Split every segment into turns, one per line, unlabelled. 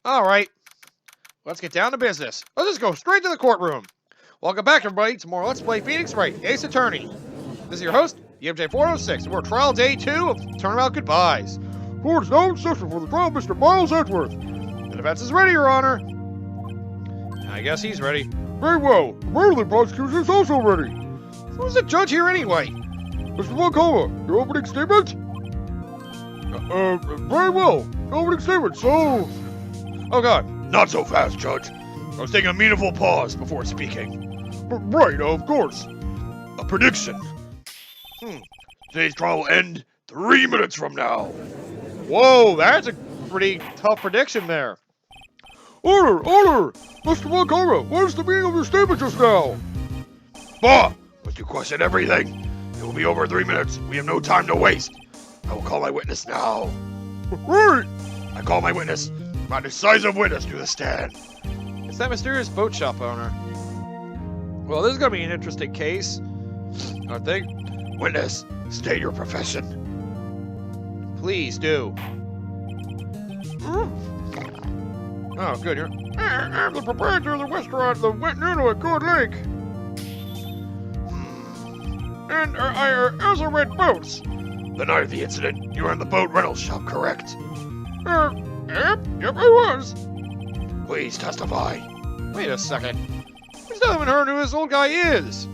All right, let's get down to business. Let's just go straight to the courtroom. Welcome back, everybody, to more Let's Play Phoenix Wright, Ace Attorney. This is your host, MJ406, and we're trial day 2 of Turnabout Goodbyes. Court is now in session for the trial of Mr. Miles Edgeworth. The defense is ready, Your Honor. I guess he's ready. Very well. The murder prosecution is also ready. Who's the judge here anyway? Mr. Moncala, your opening statement? Very well. Opening statement, so... Oh, God.
Not so fast, Judge. I was taking a meaningful pause before speaking.
Right, of course.
A prediction. Today's trial will end 3 minutes from now.
Whoa, that's a pretty tough prediction there.
Order! Mr. Moncala, what is the meaning of your statement just now?
Bah! Must you question everything? It will be over 3 minutes. We have no time to waste. I will call my witness now.
Right!
I call my witness. My decisive witness to the stand.
It's that mysterious boat shop owner. Well, this is going to be an interesting case, I think.
Witness, state your profession.
Please do. Oh, good.
I'm the proprietor of the restaurant, the Wet Noodle at Court Lake. And I also rent boats.
The night of the incident, you were in the boat rental shop, correct?
Yep, I was.
Please testify.
Wait a second. We still haven't heard who this old guy is.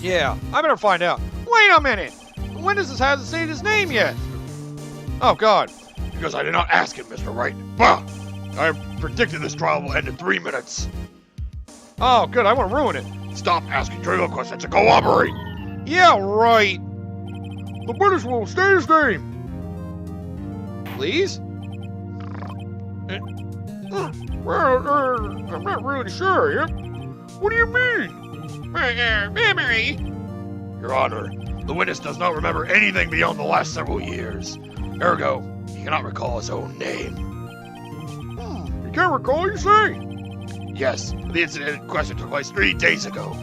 Yeah, I better find out. Wait a minute! The witness hasn't stated his name yet. Oh, God.
Because I did not ask him, Mr. Wright. Bah! I have predicted this trial will end in 3 minutes.
Oh, good. I want to ruin it.
Stop asking trivial questions and cooperate.
Yeah, right.
The witness will state his name.
Please?
Well, I'm not really sure, yep. What do you mean?
Memory.
Your Honor, the witness does not remember anything beyond the last several years. Ergo, he cannot recall his own name.
You can't recall, you say?
Yes, the incident in question took place 3 days ago.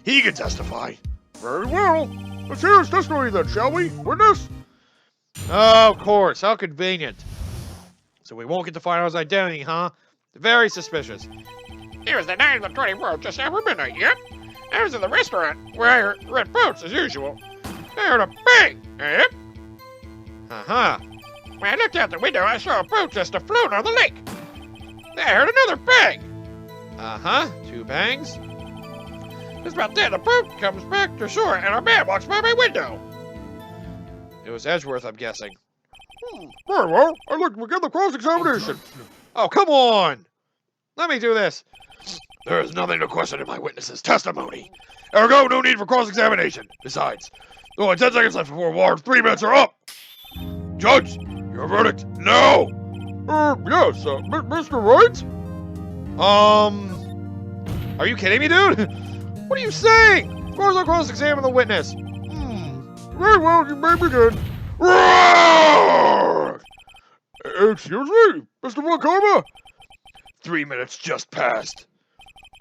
He can testify.
Very well. Let's hear his testimony then, shall we? Witness?
Oh, of course. How convenient. So we won't get to find out his identity, huh? Very suspicious.
It was the night of the 24th, just after midnight, yep. I was in the restaurant, where I rent boats as usual. I heard a bang, yep.
Uh-huh.
When I looked out the window, I saw a boat just afloat on the lake. Then I heard another bang.
Uh-huh. 2 bangs.
Just about then, the boat comes back to shore, and a man walks by my window.
It was Edgeworth, I'm guessing.
Very well. I'd like to begin the cross-examination.
Oh, come on! Let me do this.
There is nothing to question in my witness's testimony. Ergo, no need for cross-examination. Besides, only 10 seconds left before war. 3 minutes are up. Judge, your verdict, no.
Yes, Mr. Wright?
Are you kidding me, dude? What are you saying? Of course I'll cross-examine the witness.
Very well, you may begin. Roar! Excuse me, Mr. Moncala?
3 minutes just passed.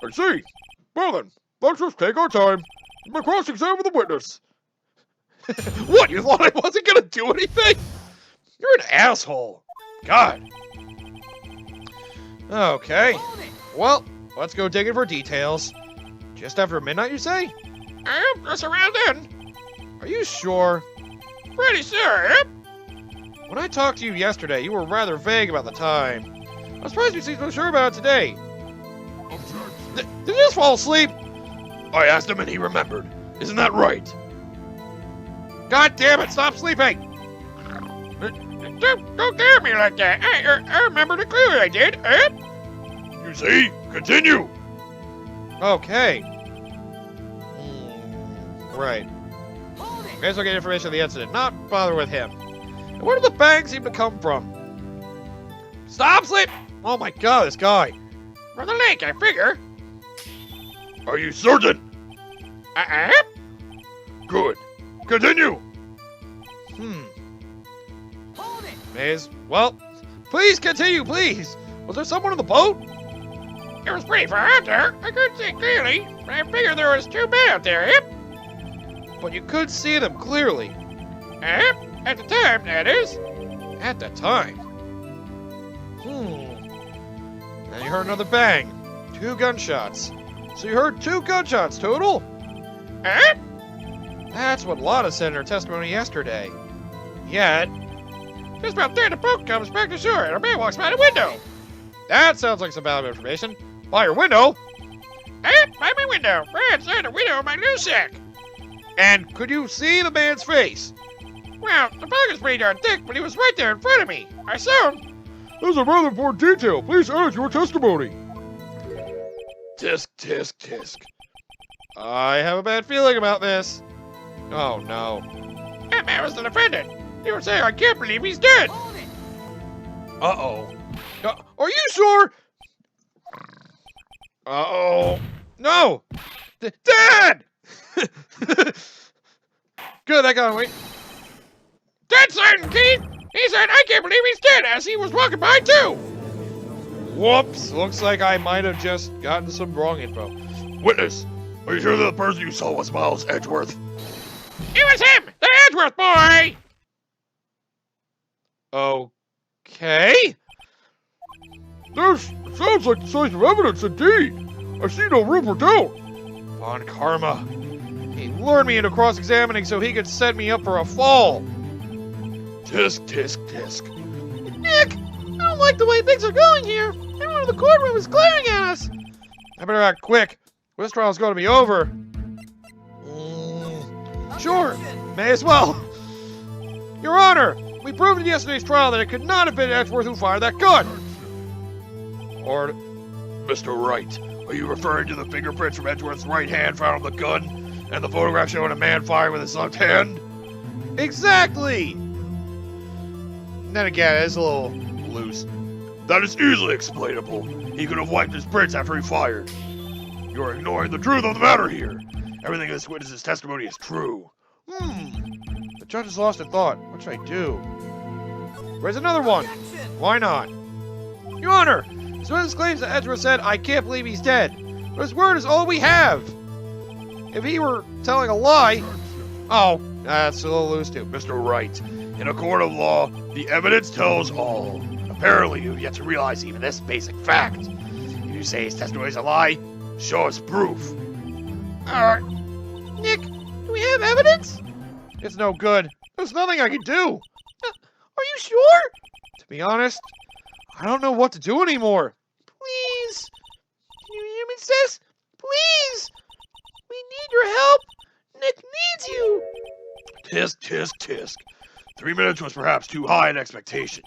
I see. Well then, let's just take our time. You may cross-examine the witness.
What, you thought I wasn't gonna do anything? You're an asshole. God. Okay. Well, let's go digging for details. Just after midnight, you say?
Yep, that's around then.
Are you sure?
Pretty sure, yep.
When I talked to you yesterday, you were rather vague about the time. I'm surprised you seem so sure about it today. Did you just fall asleep?
I asked him and he remembered. Isn't that right?
God damn it, stop sleeping!
Don't dare me like that. I remembered it clearly, I did, yep.
You see? Continue.
Okay. Right. Guess I'll get information on the incident, not bother with him. And where do the bangs seem to come from? Stop sleep! Oh my god, this guy.
From the lake, I figure.
Are you certain?
Yep.
Good. Continue.
Maze, well, please continue, please. Was there someone in the boat?
It was pretty far out there. I couldn't see clearly, but I figured there was 2 men out there, yep.
But you could see them clearly.
Yep, at the time, that is.
At the time. And you heard another bang. 2 gunshots. So you heard 2 gunshots total?
Eh?
That's what Lotta said in her testimony yesterday. Yet,
Just about there, the boat comes back to shore, and a man walks by the window.
that sounds like some valuable information. By your window?
Eh? By my window. Right outside the window of my new shack.
And could you see the man's face?
Well, the fog is pretty darn thick, but he was right there in front of me. I saw him.
There's a rather important detail. Please add your testimony.
Tisk, tisk, tisk.
I have a bad feeling about this. Oh no.
That man was the defendant. He was saying, I can't believe he's dead.
Uh-oh. Are you sure? Uh-oh. No! Dad! Good, that got away.
Dead certain, Keith. He said, I can't believe he's dead, as he was walking by too.
Whoops. Looks like I might have just gotten some wrong info.
Witness, are you sure that the person you saw was Miles Edgeworth?
It was him, the Edgeworth boy.
Okay.
This sounds like decisive evidence indeed. I see no room for doubt.
Von Karma. He lured me into cross-examining so he could set me up for a fall.
Tisk, tisk, tisk.
Nick! I don't like the way things are going here. Everyone in the courtroom is glaring at us. I better act quick. This trial's going to be over. Sure, may as well. Your Honor, we proved in yesterday's trial that it could not have been Edgeworth who fired that gun. Or,
Mr. Wright, are you referring to the fingerprints from Edgeworth's right hand found on the gun and the photograph showing a man firing with his left hand?
exactly. Then again, it's a little loose.
That is easily explainable. He could have wiped his prints after he fired. You're ignoring the truth of the matter here. Everything in this witness's testimony is true.
The judge is lost in thought. What should I do? Where's another one? Why not? Your Honor, this witness claims that Edgeworth said, I can't believe he's dead. But his word is all we have. If he were telling a lie... Oh, that's a little loose too.
Mr. Wright, in a court of law, the evidence tells all. Apparently, you've yet to realize even this basic fact. If you say his testimony is a lie, show us proof.
Nick, do we have evidence? It's no good. There's nothing I can do. Are you sure? To be honest, I don't know what to do anymore. Please. Can you hear me, sis? Please. We need your help. Nick needs you.
Tisk, tisk, tisk. 3 minutes was perhaps too high an expectation.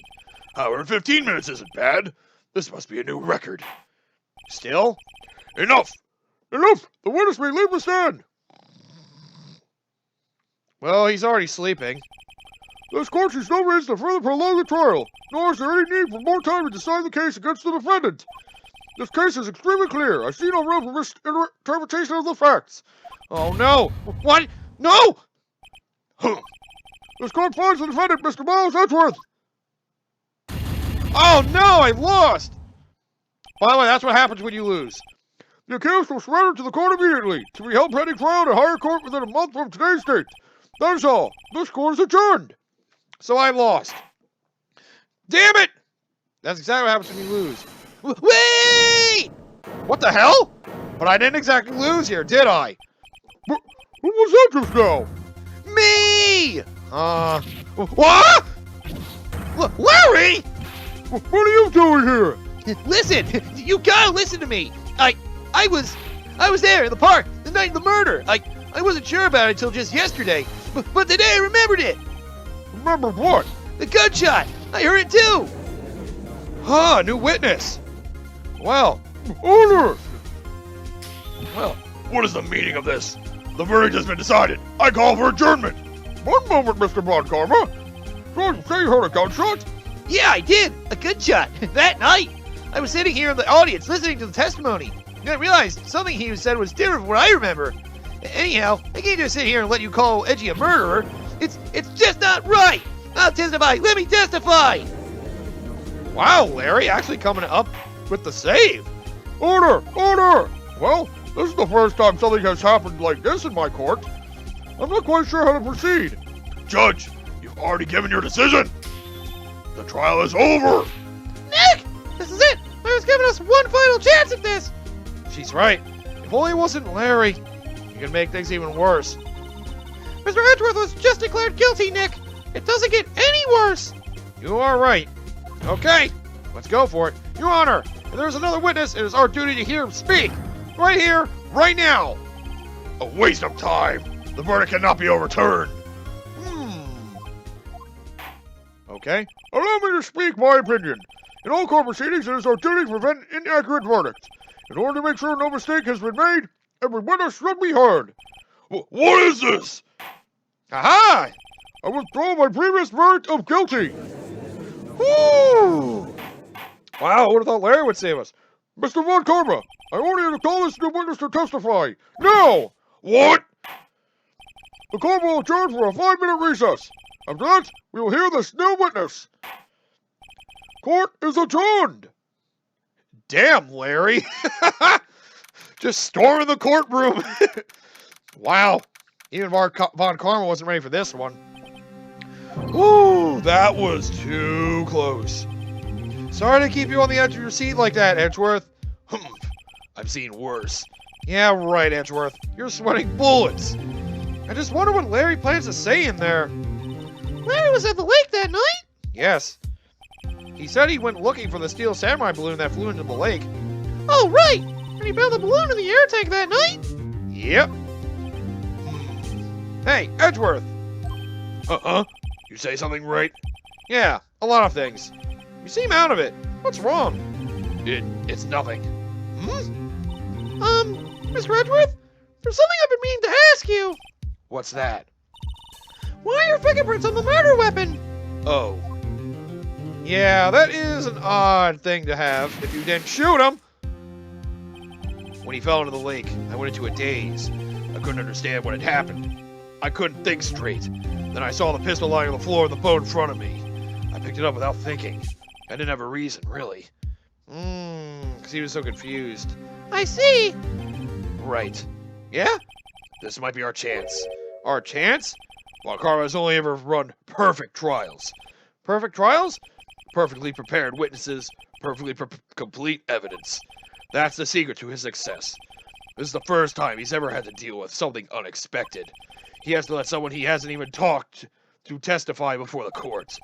However, 15 minutes isn't bad. This must be a new record.
Still?
Enough!
Enough! The witness may leave the stand.
Well, he's already sleeping.
This court sees no reason to further prolong the trial, nor is there any need for more time to decide the case against the defendant. This case is extremely clear. I see no room for misinterpretation of the facts.
Oh no! What? No!
This court finds the defendant, Mr. Miles Edgeworth.
Oh no! I lost! By the way, that's what happens when you lose.
The accused will surrender to the court immediately, to be held pending trial in a higher court within a month from today's date. That is all. This court is adjourned.
So I lost. Damn it! That's exactly what happens when you lose. Wait! What the hell? But I didn't exactly lose here, did I?
Who was that just now?
Me! What? Larry!
What are you doing here?
Listen, you gotta listen to me. I was there in the park the night of the murder. I wasn't sure about it until just yesterday, but today I remembered it.
Remember what?
The gunshot. I heard it too. Huh, new witness. Well,
Order!
well,
What is the meaning of this? The verdict has been decided. I call for adjournment.
One moment, Mr. Von Karma. So you say you heard a gunshot?
yeah, I did. A gunshot. That night. I was sitting here in the audience listening to the testimony. And I realized something he said was different from what I remember. Anyhow, I can't just sit here and let you call Edgy a murderer. It's just not right. I'll testify. Let me testify. Wow, Larry, actually coming up with the save.
Order! Order! Well, this is the first time something has happened like this in my court. I'm not quite sure how to proceed.
Judge, you've already given your decision. The trial is over.
Nick! She's right. If only it wasn't Larry, it could make things even worse.
Mr. Edgeworth was just declared guilty, Nick. It doesn't get any worse.
You are right. Okay, let's go for it. Your Honor, if there's another witness, it is our duty to hear him speak. Right here, right now.
A waste of time. The verdict cannot be overturned.
Okay.
Allow me to speak my opinion. In all court proceedings, it is our duty to prevent inaccurate verdicts. In order to make sure no mistake has been made, every witness should be heard.
What is this?
Aha!
I withdraw my previous verdict of guilty.
Woo! Wow, I would have thought Larry would save us.
Mr. Von Karma, I order you to call this new witness to testify. Now!
What?
The court will adjourn for a 5-minute recess. After that, we will hear this new witness. Court is adjourned.
Damn, Larry. Just storming the courtroom. Wow. Even Von Karma wasn't ready for this one. Ooh, that was too close. Sorry to keep you on the edge of your seat like that, Edgeworth.
I've seen worse.
Yeah, right, Edgeworth. You're sweating bullets. I just wonder what Larry plans to say in there.
Larry was at the lake that night.
Yes. He said he went looking for the steel samurai balloon that flew into the lake.
Oh, right. And he found the balloon in the air tank that night.
Yep. Hey, Edgeworth.
You say something right?
Yeah, a lot of things. You seem out of it. What's wrong?
It's nothing.
Mr. Edgeworth, there's something I've been meaning to ask you.
What's that?
Why are your fingerprints on the murder weapon?
Oh. Yeah, that is an odd thing to have if you didn't shoot him. When he fell into the lake, I went into a daze. I couldn't understand what had happened. I couldn't think straight. Then I saw the pistol lying on the floor of the boat in front of me. I picked it up without thinking. I didn't have a reason, really. Because he was so confused.
I see.
Right. Yeah? This might be our chance. Our chance? Well, Karma's only ever run perfect trials. Perfect trials? Perfectly prepared witnesses, perfectly complete evidence. That's the secret to his success. This is the first time he's ever had to deal with something unexpected. He has to let someone he hasn't even talked to testify before the court.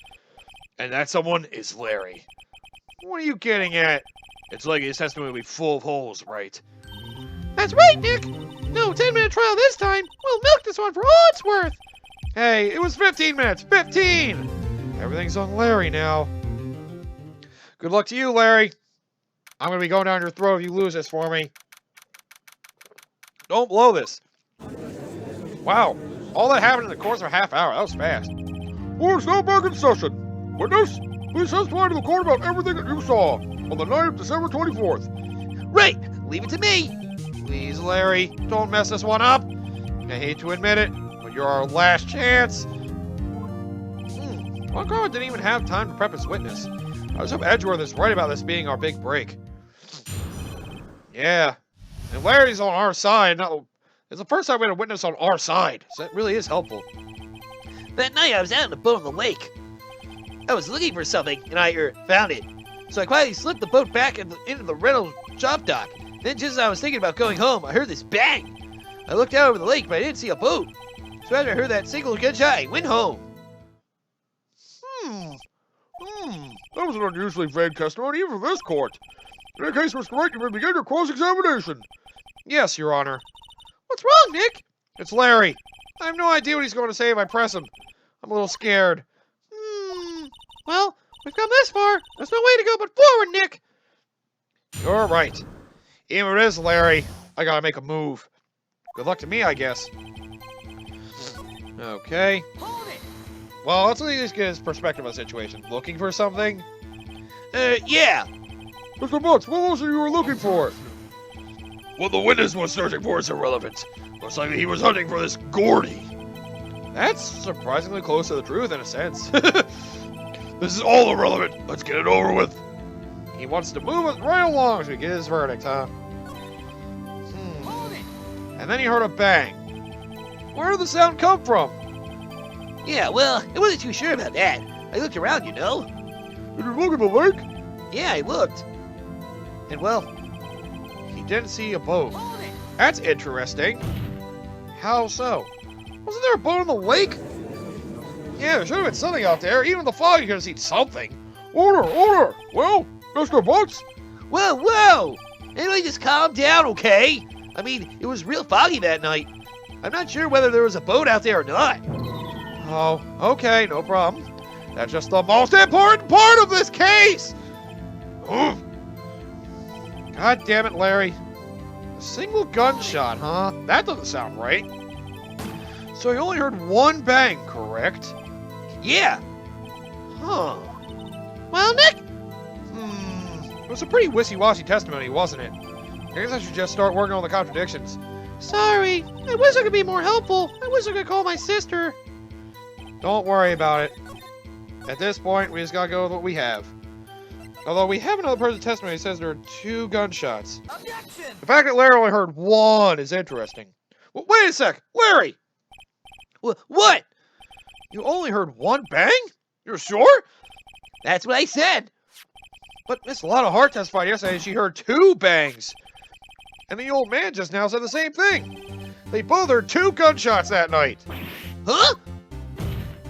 And that someone is Larry. What are you getting at? It's like his testimony will be full of holes, right?
That's right, Nick. No 10-minute trial this time. We'll milk this one for all it's worth.
Hey, it was 15 minutes. 15! Everything's on Larry now. Good luck to you, Larry. I'm going to be going down your throat if you lose this for me. Don't blow this. Wow. All that happened in the course of a half hour. That was fast.
Court is now back in session. Witness, please testify to the court about everything that you saw on the night of December 24th.
Right. Leave it to me.
Please, Larry, don't mess this one up. I hate to admit it, but you're our last chance. Von Karma didn't even have time to prep his witness. I just hope Edgeworth is right about this being our big break. Yeah. And Larry's on our side. It's the first time we had a witness on our side, so that really is helpful.
That night I was out on the boat on the lake. I was looking for something, and I found it. So I quietly slipped the boat back into the rental shop dock. Then just as I was thinking about going home, I heard this bang. I looked out over the lake, but I didn't see a boat. So after I heard that single gunshot, I went home.
That was an unusually vague testimony even for this court. In any case, Mr. Wright, you may begin your cross-examination.
Yes, Your Honor.
What's wrong, Nick?
It's Larry. I have no idea what he's going to say if I press him. I'm a little scared.
Well, we've come this far. There's no way to go but forward, Nick.
You're right. Even if it is Larry, I gotta make a move. Good luck to me, I guess. Okay.
Hold it!
Well, let's at least get his perspective on the situation. Looking for something?
Yeah.
Mr. Butts, what was it you were looking for?
What the witness was searching for is irrelevant. Most likely he was hunting for this Gordy.
That's surprisingly close to the truth in a sense.
This is all irrelevant. Let's get it over with.
He wants to move it right along so he get his verdict, huh?
Hold it!
And then he heard a bang. Where did the sound come from?
Yeah, well, I wasn't too sure about that. I looked around, you know.
Did you look at the lake?
Yeah, I looked. And well,
he didn't see a boat. That's interesting. How so? Wasn't there a boat in the lake? Yeah, there should have been something out there. Even in the fog, you could have seen something.
Order! Well, Mr. Butts?
Whoa! Anybody just calm down, okay? I mean, it was real foggy that night. I'm not sure whether there was a boat out there or not.
Oh, okay, no problem. That's just the most important part of this case! Ugh. God damn it, Larry. A single gunshot, huh? That doesn't sound right. So you only heard one bang, correct?
Yeah.
Huh. Well, Nick? It was a pretty wishy-washy testimony, wasn't it? I guess I should just start working on the contradictions. Sorry, I wish I could be more helpful. I wish I could call my sister. Don't worry about it. At this point, we just gotta go with what we have. Although we have another person's testimony that says there are 2 gunshots. Objection! The fact that Larry only heard 1 is interesting. Well, wait a sec! Larry!
What?
You only heard 1 bang? You're sure?
That's what I said.
But Miss Lotta Hart testified yesterday she heard 2 bangs. And the old man just now said the same thing. They both heard 2 gunshots that night.
Huh?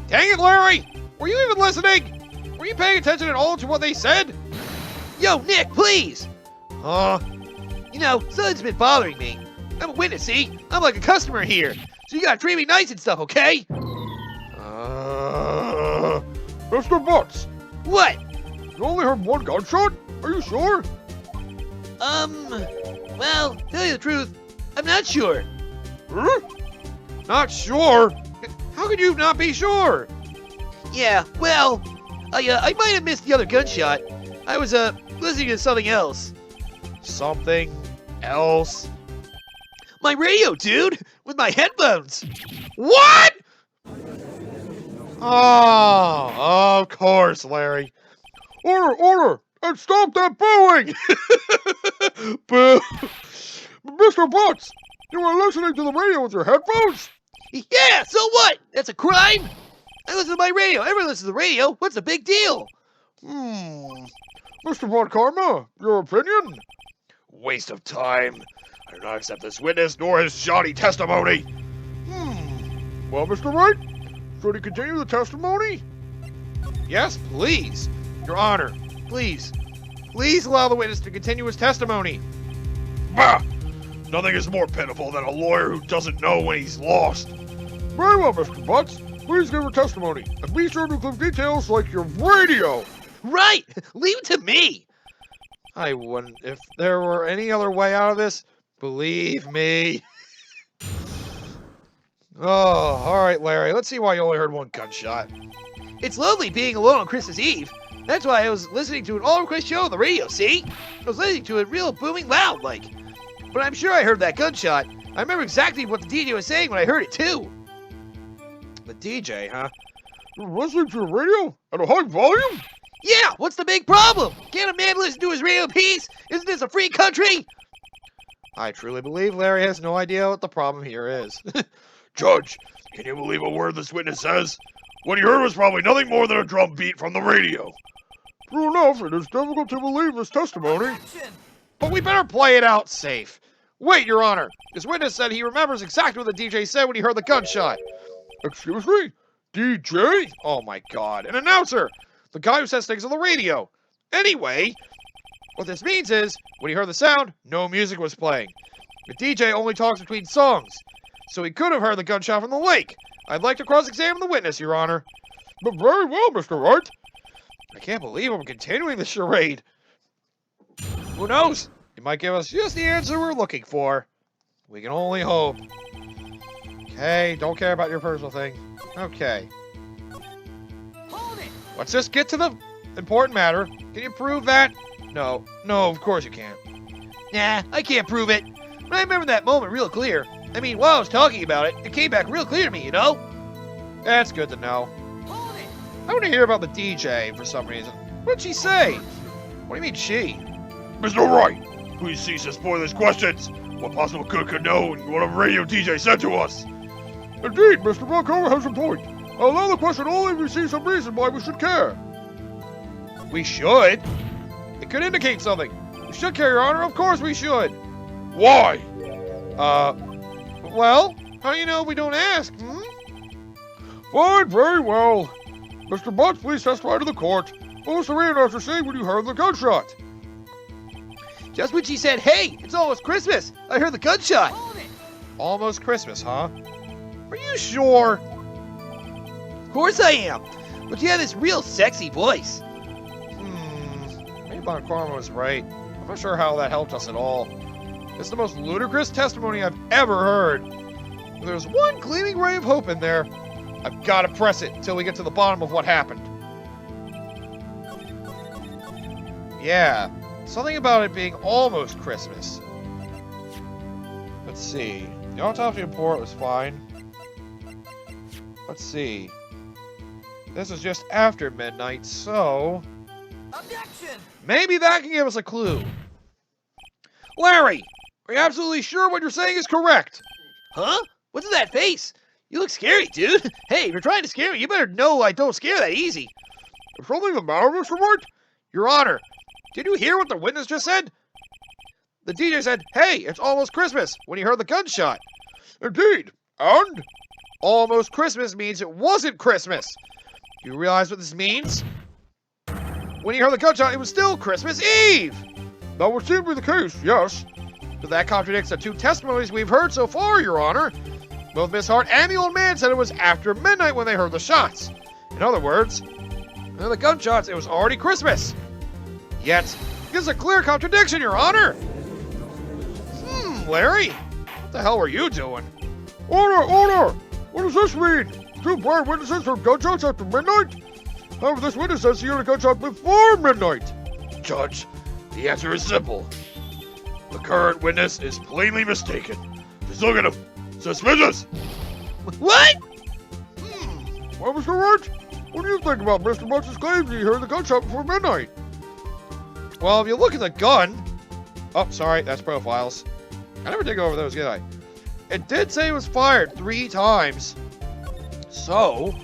Dang it, Larry! Were you even listening? Were you paying attention at all to what they said?
Yo, Nick, please!
Huh?
You know, something's been bothering me. I'm a witness, see? I'm like a customer here. So you gotta treat me nice and stuff, okay?
Mr. Butts,
What?
you only heard 1 gunshot? Are you sure?
Well, tell you the truth, I'm not sure.
Huh?
Not sure? How could you not be sure?
Yeah, well, I might have missed the other gunshot. I was, listening to something else.
Something else?
My radio, dude! With my headphones!
What? Oh, of course, Larry.
Order! And stop that booing!
Boo!
Mr. Butts, you were listening to the radio with your headphones?
Yeah, so what? That's a crime? I listen to my radio. Everyone listens to the radio. What's the big deal?
Mr. Von Karma, your opinion?
Waste of time. I do not accept this witness nor his shoddy testimony.
Well, Mr. Wright, should he continue the testimony?
Yes, please. Your Honor, please. Please allow the witness to continue his testimony.
Bah! Nothing is more pitiful than a lawyer who doesn't know when he's lost.
Very well, Mr. Butts. Please give your testimony, and be sure to include details like your radio.
Right! Leave it to me!
I wouldn't. If there were any other way out of this, believe me. Oh, all right, Larry. Let's see why you only heard 1 gunshot.
It's lovely being alone on Christmas Eve. That's why I was listening to an all-request show on the radio, see? I was listening to it real booming loud, like. But I'm sure I heard that gunshot. I remember exactly what the DJ was saying when I heard it, too.
The DJ, huh?
You're listening to your radio at a high volume?
Yeah, what's the big problem? Can't a man listen to his radio in peace? Isn't this a free country?
I truly believe Larry has no idea what the problem here is.
Judge, can you believe a word this witness says? What he heard was probably nothing more than a drum beat from the radio.
True enough, it is difficult to believe his testimony.
But we better play it out safe. Wait, Your Honor. This witness said he remembers exactly what the DJ said when he heard the gunshot.
Excuse me? DJ?
Oh my God. An announcer. The guy who says things on the radio. Anyway, what this means is, when he heard the sound, no music was playing. The DJ only talks between songs. So he could have heard the gunshot from the lake. I'd like to cross-examine the witness, Your Honor.
But very well, Mr. Wright.
I can't believe I'm continuing the charade. Who knows? He might give us just the answer we're looking for. We can only hope. Okay, don't care about your personal thing. Okay. Let's just get to the important matter. Can you prove that? No, of course you can't.
Nah, I can't prove it. But I remember that moment real clear. I mean, while I was talking about it, it came back real clear to me, you know?
That's good to know. I want to hear about the DJ for some reason. What'd she say? What do you mean she?
Mr. Wright, please cease his pointless questions. What possible good could know what a radio DJ said to us?
Indeed, Mr. Bunkover has a point. I'll allow the question only if we see some reason why we should care.
We should? It could indicate something. We should care, Your Honor. Of course we should.
Why?
Well, how do you know we don't ask, hmm?
Fine, very well. Mr. Butts, please testify to the court. What was the reenactor saying when you heard the gunshot?
Just when she said, hey, it's almost Christmas, I heard the gunshot.
Almost Christmas, huh? Are you sure?
Of course I am. But you have this real sexy voice.
Maybe Bon Karma was right. I'm not sure how that helped us at all. It's the most ludicrous testimony I've ever heard. If there's one gleaming ray of hope in there, I've got to press it until we get to the bottom of what happened. Yeah, something about it being almost Christmas. Let's see. The autopsy report was fine. Let's see. This is just after midnight, so...
Objection!
maybe that can give us a clue. Larry, are you absolutely sure what you're saying is correct?
Huh? What's in that face? You look scary, dude. Hey, if you're trying to scare me, you better know I don't scare that easy.
Is something the matter, Mr. Wright?
Your Honor, did you hear what the witness just said? The DJ said, hey, it's almost Christmas, when he heard the gunshot.
Indeed. And?
Almost Christmas means it wasn't Christmas. Do you realize what this means? When he heard the gunshot, it was still Christmas Eve.
That would seem to be the case, yes.
But that contradicts the two testimonies we've heard so far, Your Honor. Both Miss Hart and the old man said it was after midnight when they heard the shots. In other words, when the gunshots, it was already Christmas. Yet, this is a clear contradiction, Your Honor. Larry, what the hell were you doing?
Order! Order! What does this mean? Two prior witnesses heard gunshots after midnight? However, this witness says he heard a gunshot before midnight.
Judge, the answer is simple. The current witness is plainly mistaken. Just look at him. Suspicious!
What?
Well, Mr. Wright, what do you think about Mr. Butts' claims he heard the gunshot before midnight?
Well, if you look at the gun... oh, sorry, that's profiles. I never did go over those, did I? It did say it was fired 3 times. So,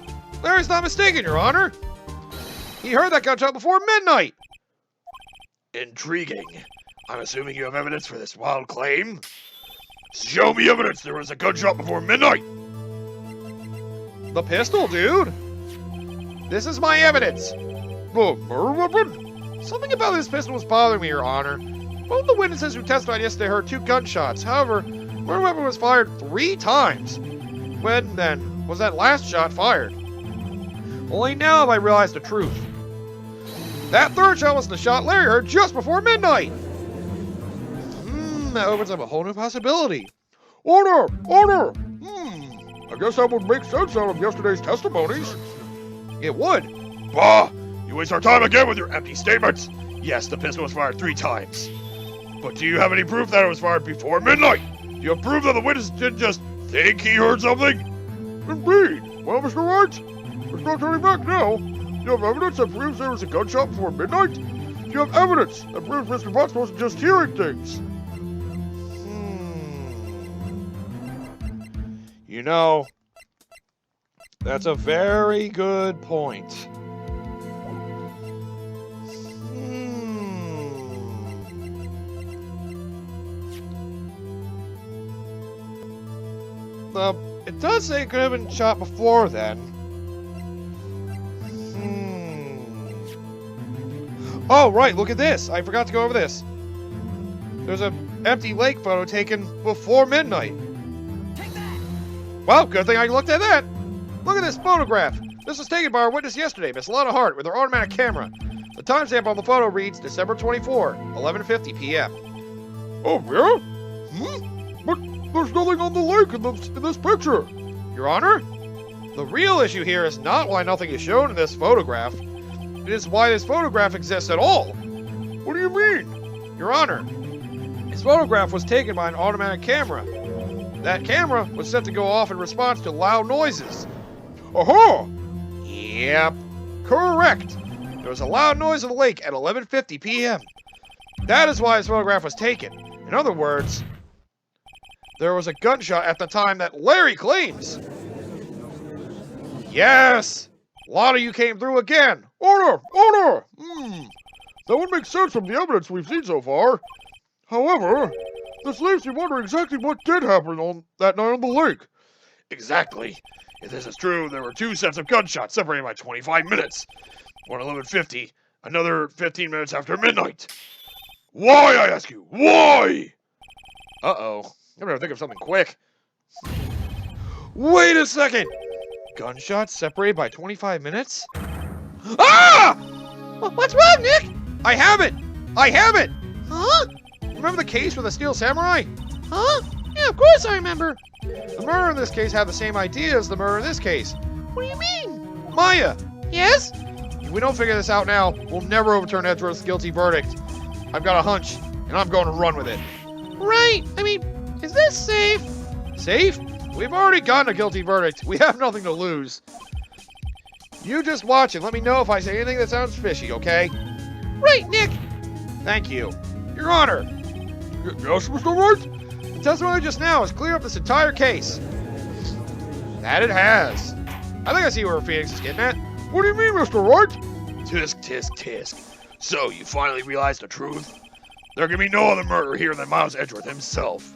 Larry's not mistaken, Your Honor. He heard that gunshot before midnight.
Intriguing. I'm assuming you have evidence for this wild claim. Show me evidence there was a gunshot before midnight.
The pistol, dude. This is my evidence.
The murder weapon?
Something about this pistol was bothering me, Your Honor. Both the witnesses who testified yesterday heard 2 gunshots. However, the murder weapon was fired 3 times. When, then, was that last shot fired? Only now have I realized the truth. That 3rd shot was the shot Larry heard just before midnight. That opens up a whole new possibility.
Order! Order! I guess that would make sense out of yesterday's testimonies.
It would.
Bah! You waste our time again with your empty statements. Yes, the pistol was fired 3 times. But do you have any proof that it was fired before midnight? Do you have proof that the witness didn't just think he heard something?
Indeed. Well, Mr. Wright, there's no turning back now. Do you have evidence that proves there was a gunshot before midnight? Do you have evidence that proves Mr. Butts wasn't just hearing things?
You know, that's a very good point. It does say it could have been shot before then. Oh, right, look at this. I forgot to go over this. There's an empty lake photo taken before midnight. Well, good thing I looked at that. Look at this photograph. This was taken by our witness yesterday, Miss Lana Hart, with her automatic camera. The timestamp on the photo reads December 24, 11:50 p.m.
Oh, yeah? But there's nothing on the lake in this picture.
Your Honor, the real issue here is not why nothing is shown in this photograph. It is why this photograph exists at all.
What do you mean?
Your Honor, this photograph was taken by an automatic camera. That camera was set to go off in response to loud noises.
Aha!
Yep, correct. There was a loud noise in the lake at 11:50 p.m. That is why this photograph was taken. In other words, there was a gunshot at the time that Larry claims. Yes! A lot of you came through again.
Order! Order! That would make sense from the evidence we've seen so far. However, This leaves me wondering exactly what did happen on that night on the lake.
Exactly. If this is true, there were 2 sets of gunshots separated by 25 minutes. One at 11:50, another 15 minutes after midnight. Why, I ask you? Why?
Uh-oh. I better think of something quick. Wait a second! Gunshots separated by 25 minutes? Ah!
What's wrong, Nick?
I have it! I have it!
Huh?
Remember the case with the steel samurai?
Huh? Yeah, of course I remember.
The murderer in this case had the same idea as the murderer in this case.
What do you mean?
Maya!
Yes?
If we don't figure this out now, we'll never overturn Edgeworth's guilty verdict. I've got a hunch, and I'm going to run with it.
Right. I mean, is this safe?
Safe? We've already gotten a guilty verdict. We have nothing to lose. You just watch and let me know if I say anything that sounds fishy, okay?
Right, Nick.
Thank you. Your Honor,
Yes, Mr. Wright?
the testimony just now has cleared up this entire case. That it has. I think I see where Phoenix is getting at.
What do you mean, Mr. Wright?
Tisk, tisk, tisk. So, you finally realized the truth? There can be no other murderer here than Miles Edgeworth himself.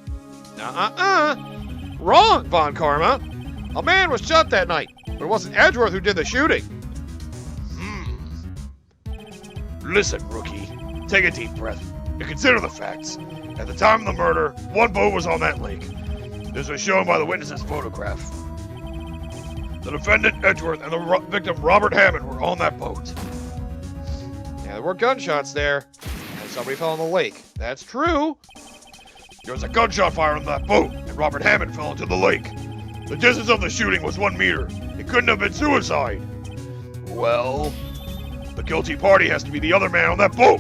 Wrong, Von Karma. A man was shot that night, but it wasn't Edgeworth who did the shooting.
Listen, rookie. Take a deep breath and consider the facts. At the time of the murder, 1 boat was on that lake. This was shown by the witness's photograph. The defendant, Edgeworth, and the victim, Robert Hammond, were on that boat.
Yeah, there were gunshots there, and somebody fell in the lake. That's true.
There was a gunshot fire on that boat, and Robert Hammond fell into the lake. The distance of the shooting was 1 meter. It couldn't have been suicide. Well, the guilty party has to be the other man on that boat.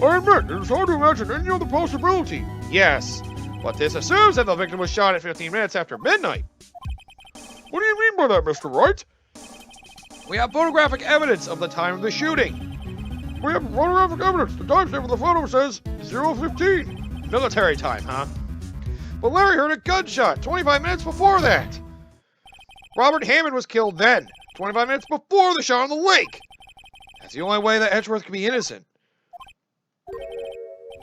I admit, it is hard to imagine any other possibility.
Yes, but this assumes that the victim was shot at 15 minutes after midnight.
What do you mean by that, Mr. Wright?
We have photographic evidence of the time of the shooting.
We have photographic evidence. The timestamp of the photo says 0:15.
Military time, huh? But Larry heard a gunshot 25 minutes before that. Robert Hammond was killed then, 25 minutes before the shot on the lake. That's the only way that Edgeworth could be innocent.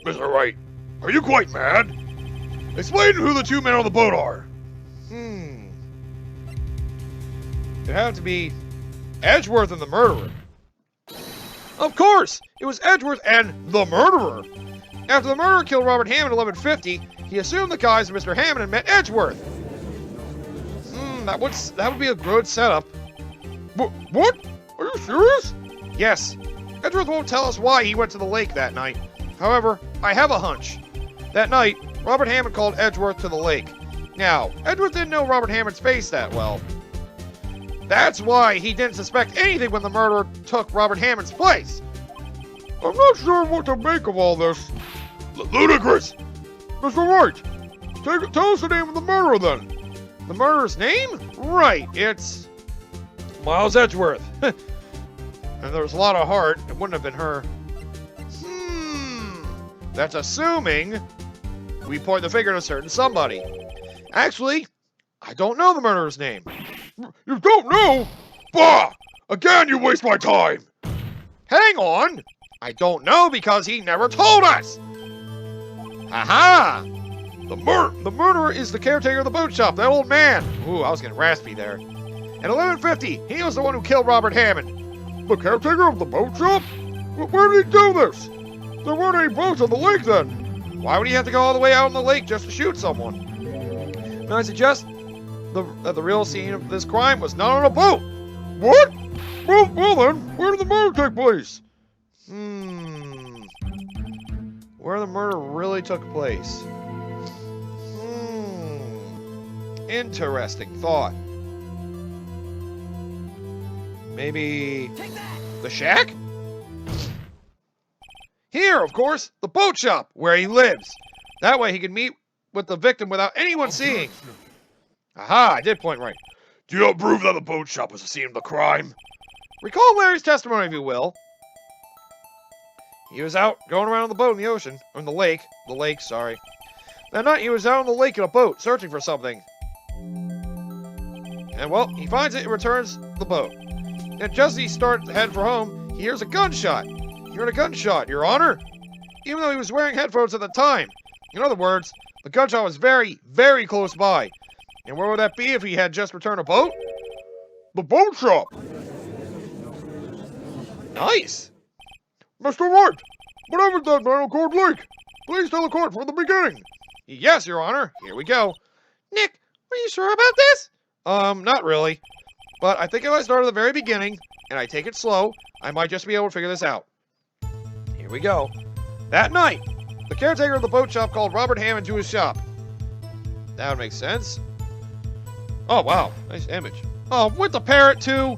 Mr. Wright, are you quite mad? Explain who the 2 men on the boat are.
It'd have to be Edgeworth and the murderer. Of course! It was Edgeworth and the murderer! After the murderer killed Robert Hammond at 11:50, he assumed the guise of Mr. Hammond and met Edgeworth. That would be a good setup.
What? Are you serious?
Yes. Edgeworth won't tell us why he went to the lake that night. However, I have a hunch. That night, Robert Hammond called Edgeworth to the lake. Now, Edgeworth didn't know Robert Hammond's face that well. That's why he didn't suspect anything when the murderer took Robert Hammond's place.
I'm not sure what to make of all this.
Ludicrous!
Mr. Wright, tell us the name of the murderer then.
The murderer's name? Right, it's Miles Edgeworth. And there was a lot of heart. It wouldn't have been her. That's assuming we point the finger at a certain somebody. Actually, I don't know the murderer's name.
You don't know?
Bah! Again, you waste my time!
Hang on! I don't know because he never told us! Aha! The murderer is the caretaker of the boat shop, that old man. Ooh, I was getting raspy there. At 11:50, he was the one who killed Robert Hammond.
The caretaker of the boat shop? Where did he do this? There weren't any boats on the lake then.
Why would he have to go all the way out on the lake just to shoot someone? Now I suggest that the real scene of this crime was not on a boat.
What? Well then, where did the murder take place?
Where the murder really took place. Interesting thought. Maybe the shack? Here, of course, the boat shop, where he lives. That way he can meet with the victim without anyone seeing. Aha, I did point right.
Do you prove that the boat shop was the scene of the crime?
Recall Larry's testimony, if you will. He was out going around on the boat in the ocean, or in the lake. The lake, sorry. That night he was out on the lake in a boat, searching for something. And well, he finds it and returns the boat. And just as he starts to head for home, he hears a gunshot. He heard a gunshot, Your Honor. Even though he was wearing headphones at the time. In other words, The gunshot was very, very close by. And where would that be if he had just returned a boat?
The boat shop.
Nice.
Mr. Wright, what happened to that man on Cord Lake? Please tell the court from the beginning.
Yes, Your Honor. Here we go. Nick, are you sure about this? Not really. But I think if I start at the very beginning, and I take it slow, I might just be able to figure this out. Here we go. That night, the caretaker of the boat shop called Robert Hammond to his shop. That would make sense. Oh, wow. Nice image. Oh, with the parrot, too.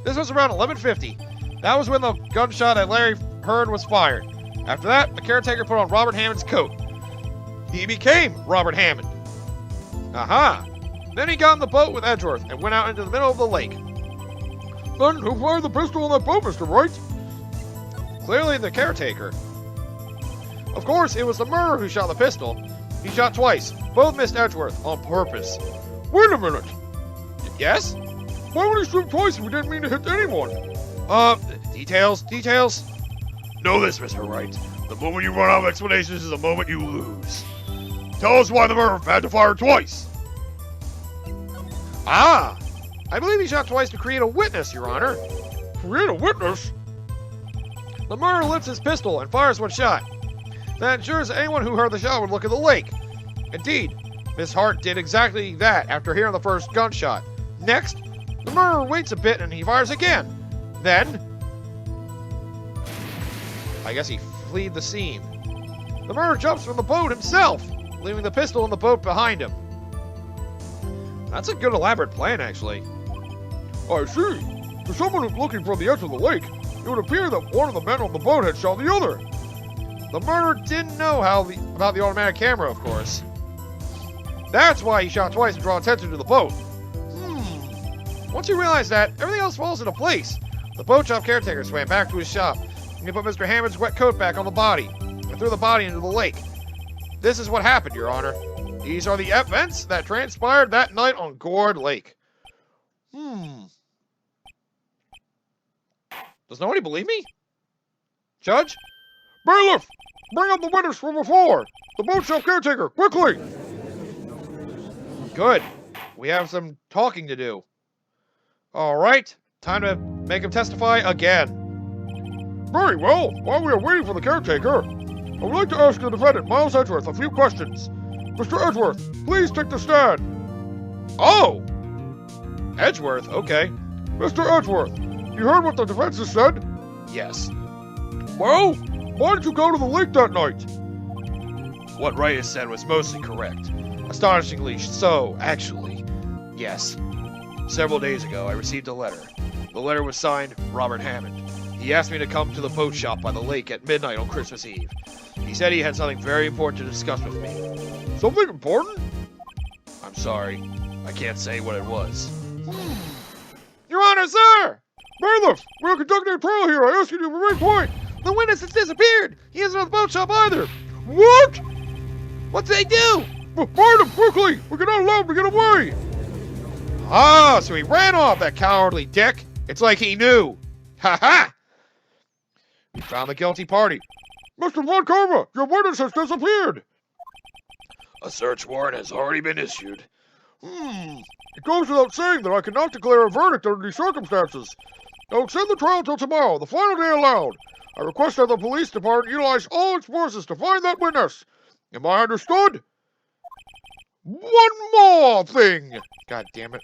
This was around 11:50. That was when the gunshot that Larry heard was fired. After that, the caretaker put on Robert Hammond's coat. He became Robert Hammond. Aha! Then he got in the boat with Edgeworth and went out into the middle of the lake.
Then who fired the pistol on that boat, Mr. Wright?
Clearly the caretaker. Of course, it was the murderer who shot the pistol. He shot twice. Both missed Edgeworth on purpose.
Wait a minute.
Yes?
Why would he shoot twice if he didn't mean to hit anyone?
Details?
Know this, Mr. Wright. The moment you run out of explanations is the moment you lose. Tell us why the murderer had to fire twice.
Ah! I believe he shot twice to create a witness, Your Honor.
Create a witness?
The murderer lifts his pistol and fires one shot. That ensures that anyone who heard the shot would look at the lake. Indeed, Miss Hart did exactly that after hearing the first gunshot. Next, the murderer waits a bit and he fires again. Then, I guess he fled the scene. The murderer jumps from the boat himself, leaving the pistol in the boat behind him. That's a good elaborate plan, actually.
I see. To someone who's looking from the edge of the lake, it would appear that one of the men on the boat had shot the other.
The murderer didn't know about the automatic camera, of course. That's why he shot twice to draw attention to the boat. Once he realized that, everything else falls into place. The boat shop caretaker swam back to his shop, and he put Mr. Hammond's wet coat back on the body, and threw the body into the lake. This is what happened, Your Honor. These are the events that transpired that night on Gourd Lake. Does nobody believe me? Judge?
Bailiff! Bring up the witness from before! The boat shop caretaker, quickly!
Good. We have some talking to do. Alright, time to make him testify again.
Very well. While we are waiting for the caretaker, I would like to ask the defendant, Miles Edgeworth, a few questions. Mr. Edgeworth, please take the stand.
Oh! Edgeworth, okay.
Mr. Edgeworth, you heard what the defense has said?
Yes.
Well, why did you go to the lake that night?
What Wright has said was mostly correct. Astonishingly so, actually. Yes. Several days ago, I received a letter. The letter was signed Robert Hammond. He asked me to come to the boat shop by the lake at midnight on Christmas Eve. He said he had something very important to discuss with me.
Something important?
I'm sorry. I can't say what it was. Your Honor, sir!
Bailiff, we are conducting a trial here. I ask you to remain quiet.
The witness has disappeared! He isn't at the boat shop either!
What?
What did they do?
Find him quickly! We cannot allow him to get away!
Ah, so he ran off, that cowardly dick! It's like he knew! Ha ha! We found the guilty party.
Mr. Von Karma, your witness has disappeared!
A search warrant has already been issued.
It goes without saying that I cannot declare a verdict under these circumstances. I will extend the trial until tomorrow, the final day allowed. I request that the police department utilize all its forces to find that witness. Am I understood? One more thing!
God damn it.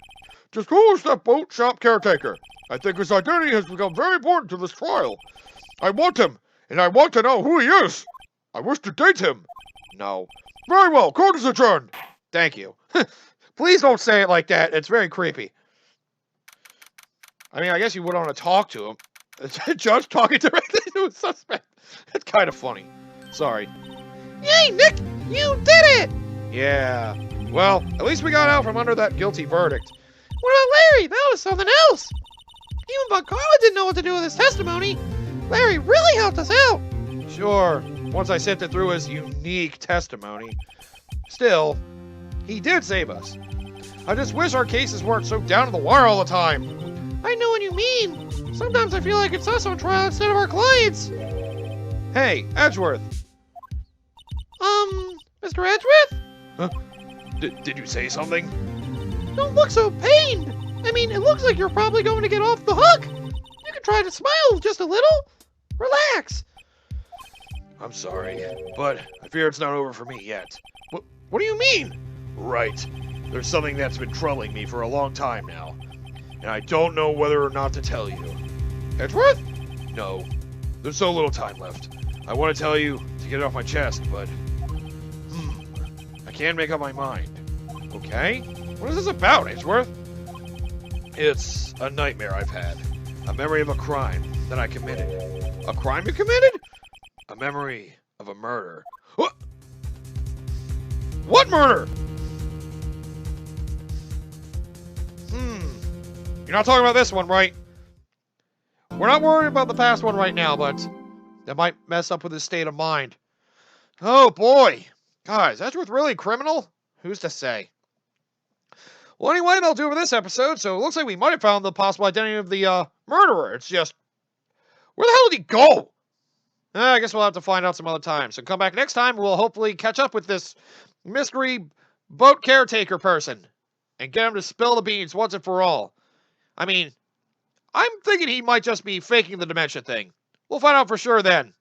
Just who is that boat shop caretaker? I think his identity has become very important to this trial. I want him, and I want to know who he is. I wish to date him.
No.
Very well, court is adjourned.
Thank you. Please don't say it like that. It's very creepy. I mean, I guess you would want to talk to him. A judge talking directly to a suspect. That's kind of funny. Sorry.
Yay, Nick! You did it!
Yeah. Well, at least we got out from under that guilty verdict.
What about Larry? That was something else. Even Buck Carla didn't know what to do with his testimony. Larry really helped us out.
Sure, once I sifted through his unique testimony. Still, he did save us. I just wish our cases weren't so down to the wire all the time.
I know what you mean. Sometimes I feel like it's us on trial instead of our clients.
Hey, Edgeworth.
Mr. Edgeworth?
Did you say something?
Don't look so pained. I mean, it looks like you're probably going to get off the hook. You can try to smile just a little. Relax.
I'm sorry, but I fear it's not over for me yet. What do you mean? Right. There's something that's been troubling me for a long time now, and I don't know whether or not to tell you.
Edgeworth?
No. There's so little time left. I want to tell you to get it off my chest, but I can't make up my mind.
Okay. What is this about, Edgeworth?
It's a nightmare I've had. A memory of a crime that I committed.
A crime you committed?
A memory of a murder.
What murder? You're not talking about this one, right? We're not worried about the past one right now, but that might mess up with his state of mind. Oh, boy. Guys, is Edgeworth really a criminal? Who's to say? Well, anyway, that'll do for this episode, so it looks like we might have found the possible identity of the murderer. It's just, where the hell did he go? I guess we'll have to find out some other time. So come back next time, we'll hopefully catch up with this mystery boat caretaker person and get him to spill the beans once and for all. I mean, I'm thinking he might just be faking the dementia thing. We'll find out for sure then.